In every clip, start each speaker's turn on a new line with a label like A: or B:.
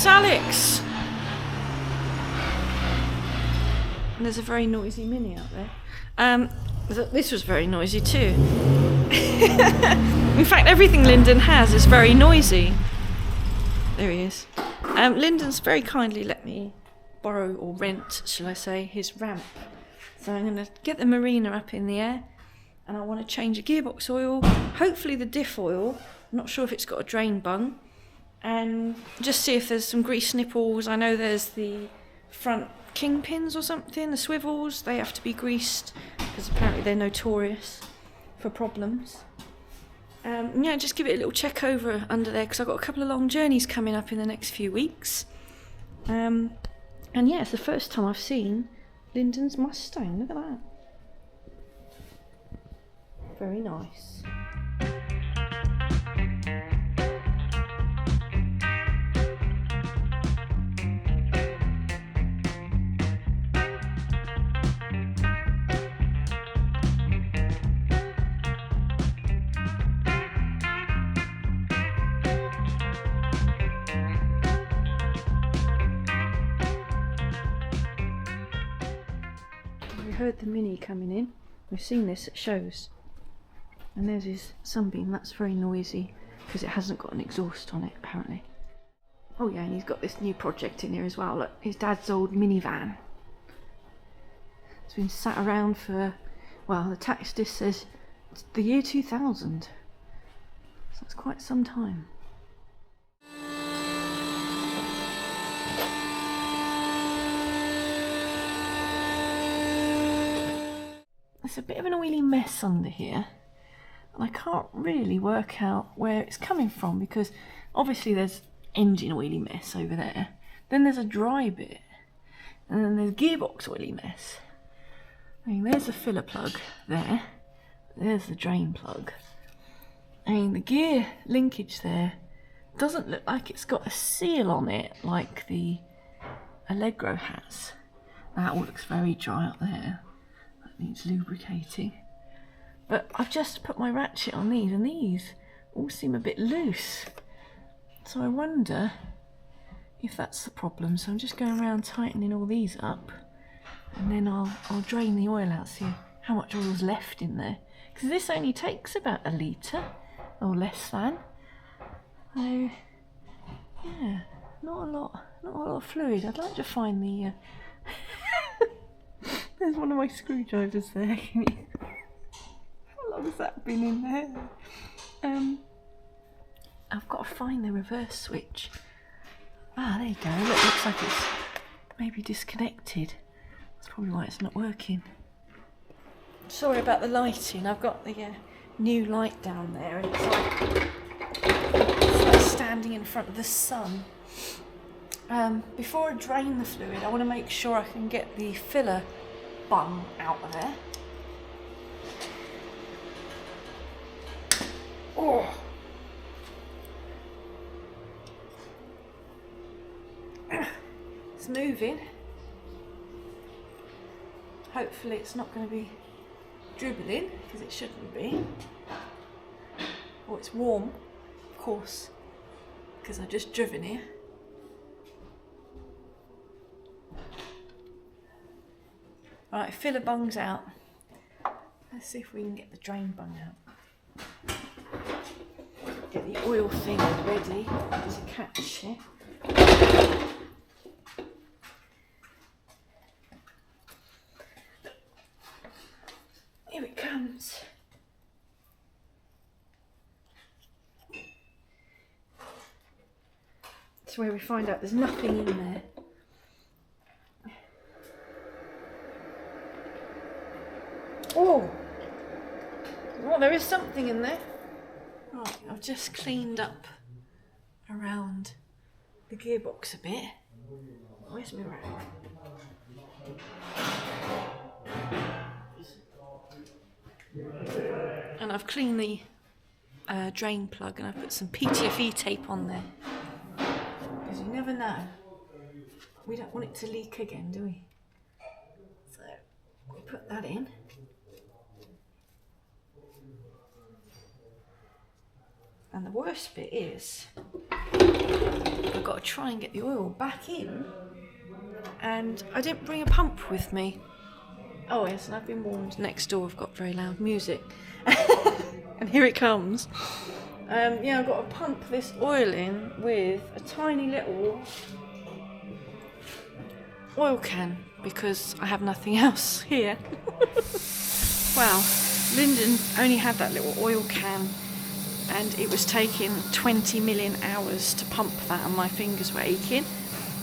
A: It's Alex! And there's a very noisy Mini out there. This was very noisy too. In fact, everything Lyndon has is very noisy. There he is. Lyndon's very kindly let me borrow, or rent, shall I say, his ramp. So I'm going to get the Marina up in the air, and I want to change a gearbox oil, hopefully the diff oil. I'm not sure if it's got a drain bung, and just see if there's some grease nipples. I know there's the front kingpins or something, the swivels, they have to be greased because apparently they're notorious for problems. Yeah, just give it a little check over under there because I've got a couple of long journeys coming up in the next few weeks. And yeah, it's the first time I've seen Lyndon's Mustang. Look at that. Very nice. We heard the Mini coming in. We've seen this at shows. And there's his sunbeam. That's very noisy because it hasn't got an exhaust on it apparently. Oh yeah, and he's got this new project in here as well. Look, his dad's old minivan. It's been sat around for, well, the tax disc says it's the year 2000. So it's quite some time. It's a bit of an oily mess under here, and I can't really work out where it's coming from because obviously there's engine oily mess over there, then there's a dry bit, and then there's gearbox oily mess. I mean, there's the filler plug there, there's the drain plug. I mean, the gear linkage there doesn't look like it's got a seal on it like the Allegro has. That all looks very dry up there. Needs lubricating, but I've just put my ratchet on these and these all seem a bit loose, so I wonder if that's the problem. So I'm just going around tightening all these up, and then I'll drain the oil out, see how much oil's left in there, because this only takes about 1 litre or less than. So yeah, not a lot of fluid. I'd like to find the there's one of my screwdrivers there. How long has that been in there? I've got to find the reverse switch. Ah, there you go. Look, it looks like it's maybe disconnected. That's probably why it's not working. Sorry about the lighting. I've got the new light down there, and it's like standing in front of the sun. Before I drain the fluid, I want to make sure I can get the filler bung out of there. Oh. It's moving. Hopefully it's not going to be dribbling, because it shouldn't be. Oh, it's warm, of course, because I've just driven here. Right, filler bung's out. Let's see if we can get the drain bung out. Get the oil thing ready to catch it. Here it comes. It's where we find out there's nothing in there. Oh, well, there is something in there. Right, I've just cleaned up around the gearbox a bit. Where's my rag? And I've cleaned the drain plug, and I've put some PTFE tape on there. Because you never know. We don't want it to leak again, do we? So, we put that in. And the worst bit is, I've got to try and get the oil back in, and I didn't bring a pump with me. Oh yes, and I've been warned, next door I've got very loud music. And here it comes. Yeah, I've got to pump this oil in with a tiny little oil can because I have nothing else here. Wow, Lyndon only had that little oil can and it was taking 20 million hours to pump that and my fingers were aching.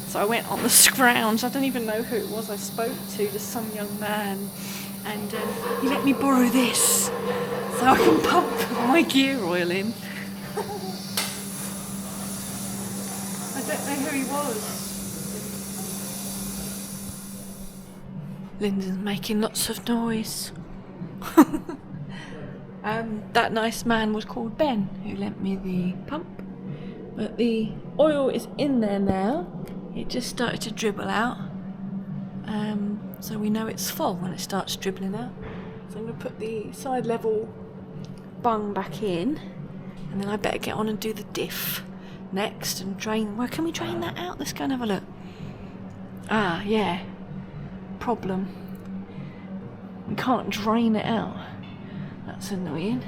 A: So I went on the scrounge. I don't even know who it was I spoke to, just some young man, and he let me borrow this so I can pump my gear oil in. I don't know who he was. Lyndon's making lots of noise. That nice man was called Ben, who lent me the pump. But the oil is in there now. It just started to dribble out. So we know it's full when it starts dribbling out. So I'm going to put the side level bung back in. And then I better get on and do the diff next and drain. Where can we drain that out? Let's go and have a look. Ah, yeah. Problem. We can't drain it out. That's annoying.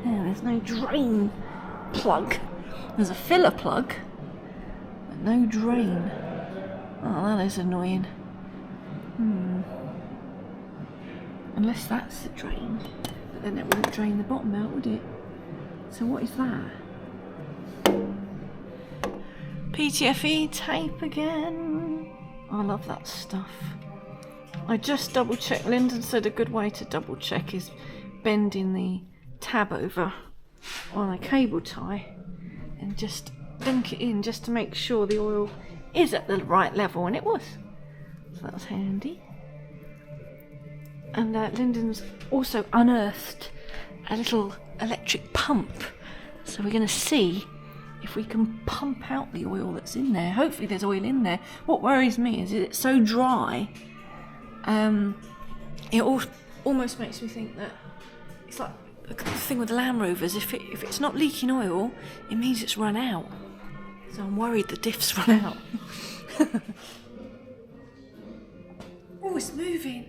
A: Yeah, there's no drain plug. There's a filler plug, but no drain. Oh, that is annoying. Unless that's the drain, but then it wouldn't drain the bottom out, would it? So what is that? PTFE tape again. I love that stuff. I just double checked. Lyndon said a good way to double check is bending the tab over on a cable tie and just dunk it in just to make sure the oil is at the right level, and it was. So that was handy. And Lyndon's also unearthed a little electric pump, so we're going to see if we can pump out the oil that's in there. Hopefully there's oil in there. What worries me is it's so dry, it almost makes me think that it's like the thing with the Land Rovers, if it's not leaking oil, it means it's run out. So I'm worried the diff's run out. Oh, it's moving.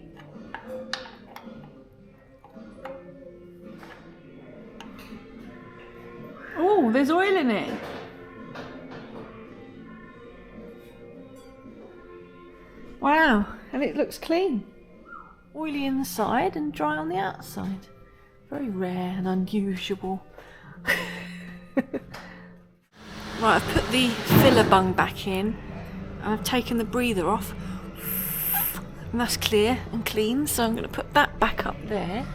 A: Oh, there's oil in it. Wow, and it looks clean. Oily inside and dry on the outside. Very rare and unusual. Right, I've put the filler bung back in. I've taken the breather off. And that's clear and clean, so I'm going to put that back up there.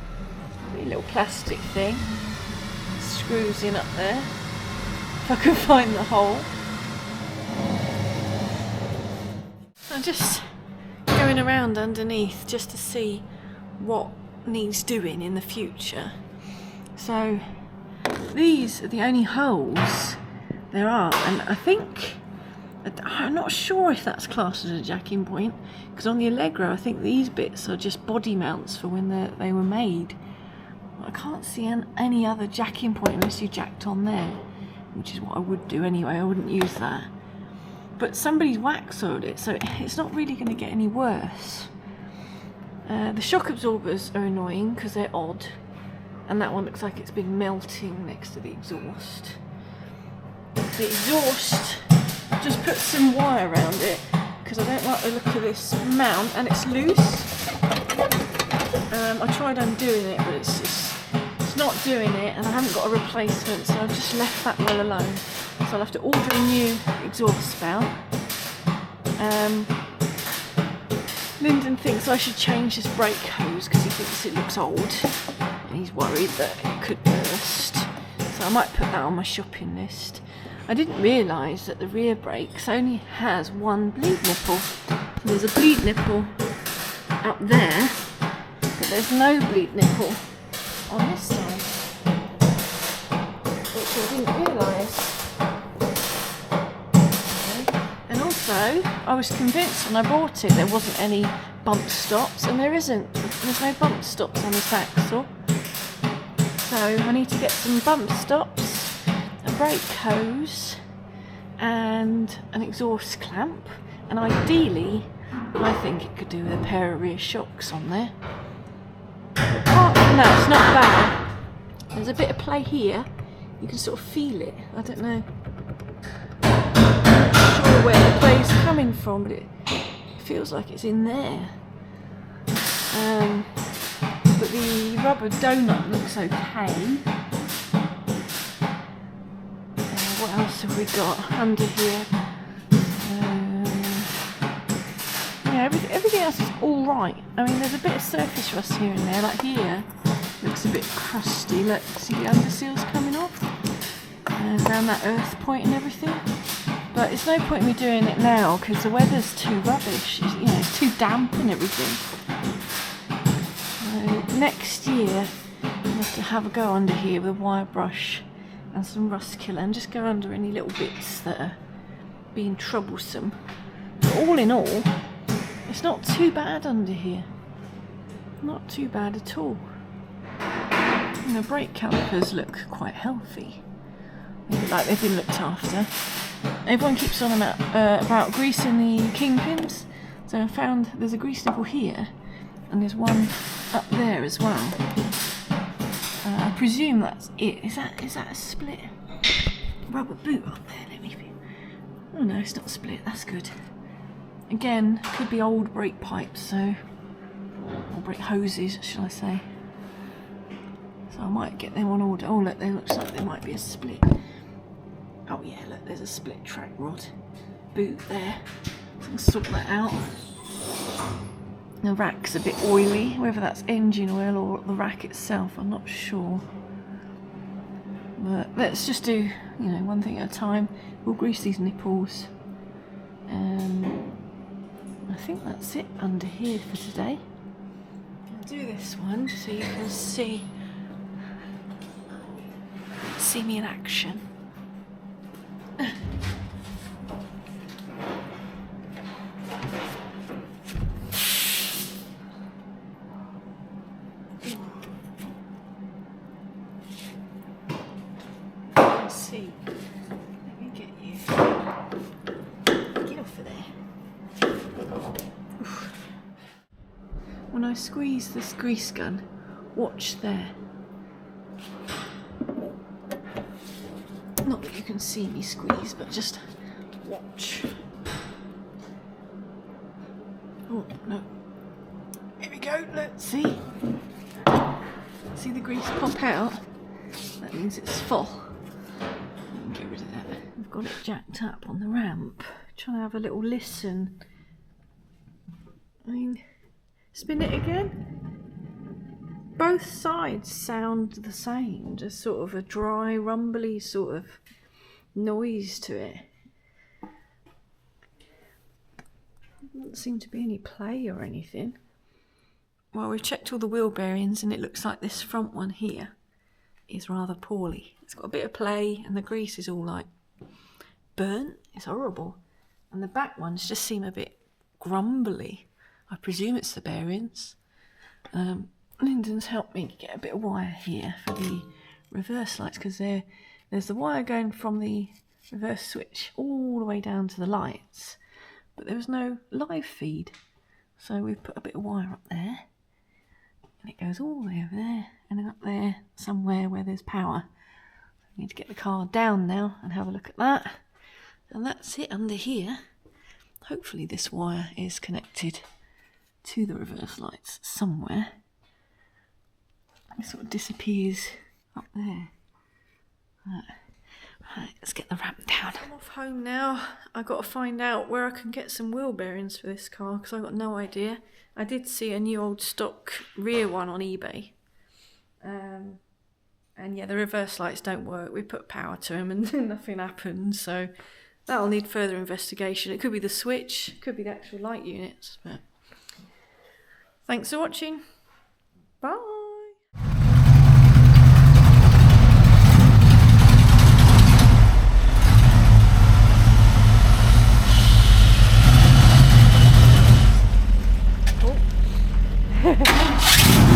A: A little plastic thing. Screws in up there. If I can find the hole. I'm just going around underneath just to see what needs doing in the future. So these are the only holes there are, and I think, I'm not sure if that's classed as a jacking point, because on the Allegro I think these bits are just body mounts for when they were made. I can't see any other jacking point unless you jacked on there, which is what I would do anyway. I wouldn't use that. But somebody's wax oiled it, so it's not really going to get any worse. The shock absorbers are annoying because they're odd, and that one looks like it's been melting next to the exhaust. The exhaust, just put some wire around it because I don't like the look of this mount, and it's loose. I tried undoing it, but it's not doing it, and I haven't got a replacement, so I've just left that well alone. So I'll have to order a new exhaust spout. Lyndon thinks I should change this brake hose because he thinks it looks old and he's worried that it could burst. So I might put that on my shopping list. I didn't realise that the rear brakes only has one bleed nipple. There's a bleed nipple up there, but there's no bleed nipple on this side, which I didn't realise. And also, I was convinced when I bought it there wasn't any bump stops, and there isn't. There's no bump stops on this axle. So I need to get some bump stops and brake hose and an exhaust clamp, and ideally I think it could do with a pair of rear shocks on there. Apart from that, it's not bad. There's a bit of play here, you can sort of feel it. I don't know, I'm not sure where the play's coming from, but it feels like it's in there. But the rubber donut looks okay. What else have we got under here? Yeah, everything else is alright. I mean, there's a bit of surface rust here and there, like here. Looks a bit crusty. Look, see the underseal's coming off? Around that earth point and everything. But it's no point in me doing it now because the weather's too rubbish. You know, it's too damp and everything. Next year, I'll have to have a go under here with a wire brush and some rust killer and just go under any little bits that are being troublesome. But all in all, it's not too bad under here. Not too bad at all. And the brake calipers look quite healthy. They look like they've been looked after. Everyone keeps on about greasing the kingpins. So I found there's a grease nipple here and there's one up there as well. I presume that's it. Is that a split rubber boot up there? Let me. Oh no, it's not split. That's good. Again, could be old brake pipes, so, or brake hoses, should I say? So I might get them on order. Oh look, there looks like there might be a split. Oh yeah, look, there's a split track rod boot there. So I can sort that out. The rack's a bit oily, whether that's engine oil or the rack itself, I'm not sure. But let's just do, you know, one thing at a time. We'll grease these nipples. I think that's it under here for today. I'll do this one so you can see me in action. See. Let me get you. Get off of there. Oof. When I squeeze this grease gun, watch there. Not that you can see me squeeze, but just watch. Oh no. Here we go, let's see. See the grease pop out? That means it's full. Get rid of that. We've got it jacked up on the ramp. Trying to have a little listen. I mean, spin it again. Both sides sound the same, just sort of a dry, rumbly sort of noise to it. Doesn't seem to be any play or anything. Well, we've checked all the wheel bearings and it looks like this front one here is rather poorly. It's got a bit of play and the grease is all like burnt. It's horrible. And the back ones just seem a bit grumbly. I presume it's the bearings. Lyndon's helped me get a bit of wire here for the reverse lights because there's the wire going from the reverse switch all the way down to the lights, but there was no live feed, so we've put a bit of wire up there and it goes all the way over there and then up there somewhere where there's power. I need to get the car down now and have a look at that, and that's it under here. Hopefully this wire is connected to the reverse lights somewhere. It sort of disappears up there. Right, let's get the ramp down. I'm off home now. I've got to find out where I can get some wheel bearings for this car because I've got no idea. I did see a new old stock rear one on eBay. And yeah, the reverse lights don't work. We put power to them and nothing happened. So that'll need further investigation. It could be the switch, it could be the actual light units. But thanks for watching. Bye. Oh.